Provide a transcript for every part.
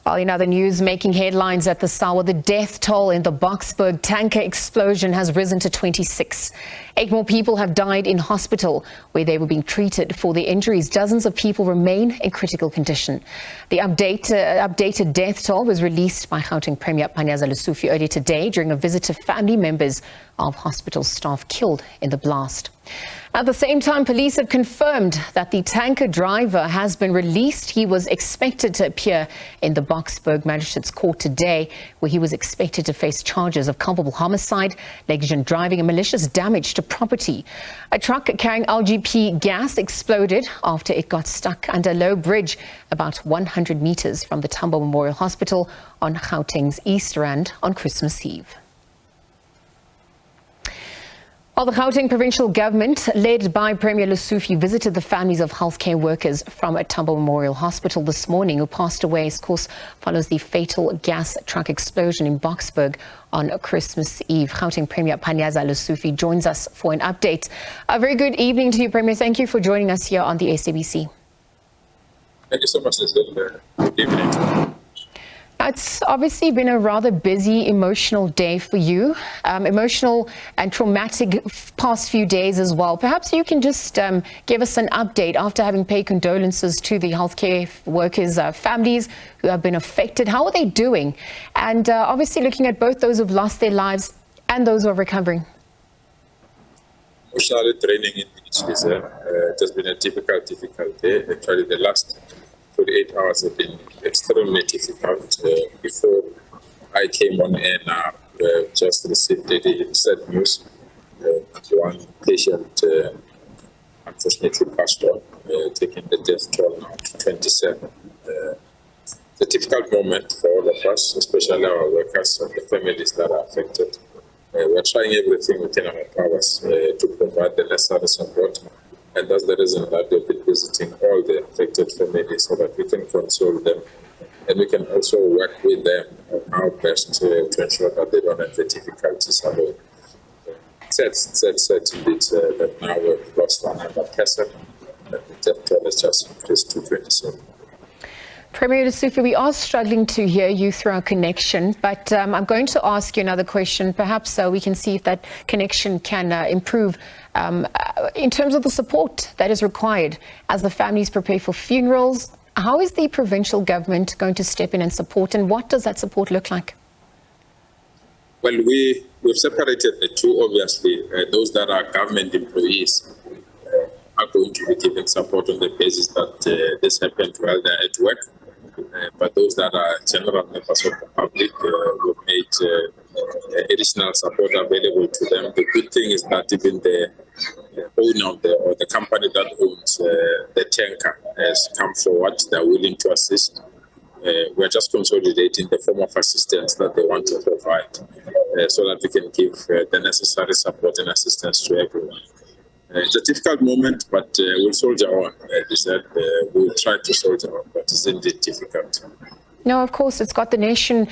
Well, in other news, making headlines at the Sawa, the death toll in the Boksburg tanker explosion has risen to 26. 8 more people have died in hospital where they were being treated for their injuries. Dozens of people remain in critical condition. The updated death toll was released by Gauteng Premier Panyaza Lesufi earlier today during a visit to family members of hospital staff killed in the blast. At the same time, police have confirmed that the tanker driver has been released. He was expected to appear in the Boksburg Magistrates Court today, where he was expected to face charges of culpable homicide, negligent driving and malicious damage to property. A truck carrying LGP gas exploded after it got stuck under a low bridge about 100 meters from the Tambo Memorial Hospital on Gauteng's East Rand on Christmas Eve. Well, the Gauteng Provincial Government, led by Premier Lesufi, visited the families of healthcare workers from Tambo Memorial Hospital this morning who passed away. Of course, follows the fatal gas truck explosion in Boksburg on Christmas Eve. Gauteng Premier Panyaza Lesufi joins us for an update. A very good evening to you, Premier. Thank you for joining us here on the SABC. Thank you so much, Leslie. Good evening. It's obviously been a rather busy, emotional day for you, emotional and traumatic past few days as well. Perhaps you can just give us an update after having paid condolences to the healthcare workers' families who have been affected. How are they doing? And obviously looking at both those who've lost their lives and those who are recovering. Emotionally draining in each day. It has been a difficult day. Actually, the last 48 hours have been extremely difficult. Before I came on air now, just received the sad news. One patient unfortunately passed on, taking the death toll now to 27. It's a difficult moment for all of us, especially our workers and the families that are affected. We're trying everything within our powers to provide the necessary support. And that's the reason that we've been visiting all the affected families so that we can console them. And we can also work with them on how best to ensure that they don't have the difficulties alone. Sad indeed that now we've lost another person and the death toll has just increased to 27. Premier Lesufi, we are struggling to hear you through our connection, but I'm going to ask you another question. Perhaps we can see if that connection can improve in terms of the support that is required as the families prepare for funerals. How is the provincial government going to step in and support, and what does that support look like? Well, we've separated the two, obviously. Those that are government employees are going to be given support on the basis that this happened while they're at work. But those that are general members of the public, we've made additional support available to them. The good thing is that even the owner or the company that owns the tanker has come forward. They're willing to assist. We're just consolidating the form of assistance that they want to provide so that we can give the necessary support and assistance to everyone. It's a difficult moment, but we'll soldier on. As you said, we'll try to soldier on, but it's indeed difficult. No, of course, it's got the nation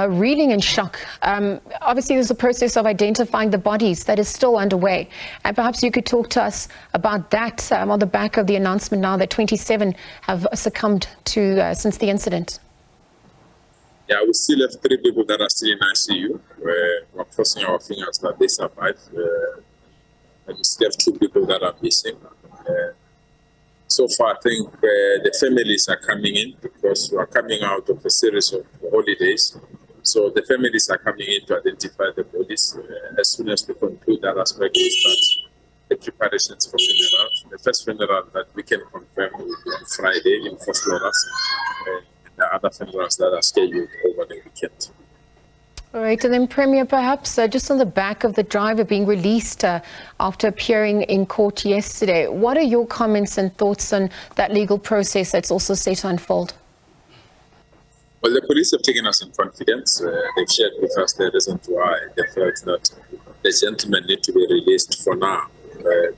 reeling in shock. Obviously, there's a process of identifying the bodies that is still underway. And perhaps you could talk to us about that on the back of the announcement now that 27 have succumbed to since the incident. Yeah, we still have 3 people that are still in ICU. We're crossing our fingers that they survive. And we still have 2 people that are missing. So far, I think the families are coming in because we are coming out of a series of holidays. So the families are coming in to identify the bodies. As soon as we conclude that aspect, we start the preparations for funerals. The first funeral that we can confirm will be on Friday in Boksburg, and the other funerals that are scheduled over the weekend. All right, and then Premier, perhaps just on the back of the driver being released after appearing in court yesterday, what are your comments and thoughts on that legal process that's also set to unfold? Well, the police have taken us in confidence. They've shared with us the reason why they felt that the gentlemen need to be released for now,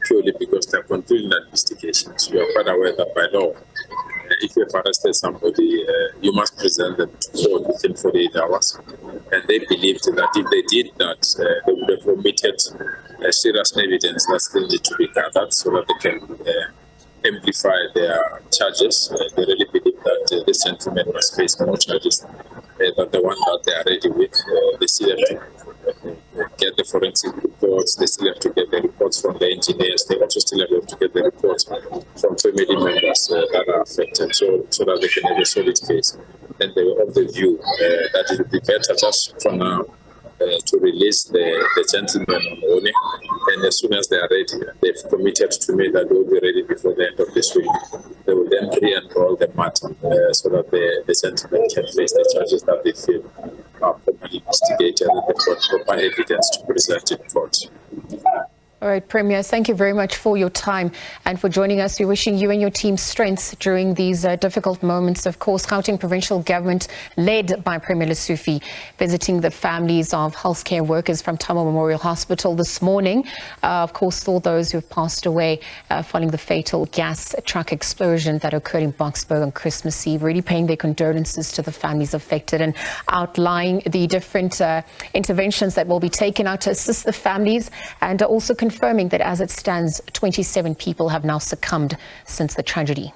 purely because they're concluding investigations. You are quite aware that by law, if you have arrested somebody, you must present them to court within 48 hours. And they believed that if they did that, they would have omitted serious evidence that still need to be gathered so that they can amplify their charges. They really believe that this this gentleman must face more charges than the one that they are ready with. They still have to get the forensic reports, they still have to get the reports from the engineers, they also still have to get the reports from family members that are affected, so that they can have a solid case. And they were of the view that it would be better just for now to release the gentleman on warning, and as soon as they are ready, they've committed to me that they will be ready before the end of this week. They will then re-enroll the matter so that the gentleman can face the charges that they feel are properly investigated and they've got proper evidence to present in court. All right, Premier, thank you very much for your time and for joining us. We're wishing you and your team strength during these difficult moments. Of course, Gauteng Provincial Government, led by Premier Lesufi, visiting the families of healthcare workers from Tambo Memorial Hospital this morning. Of course, all those who have passed away following the fatal gas truck explosion that occurred in Boksburg on Christmas Eve, really paying their condolences to the families affected and outlining the different interventions that will be taken out to assist the families, and also confirming that as it stands, 27 people have now succumbed since the tragedy.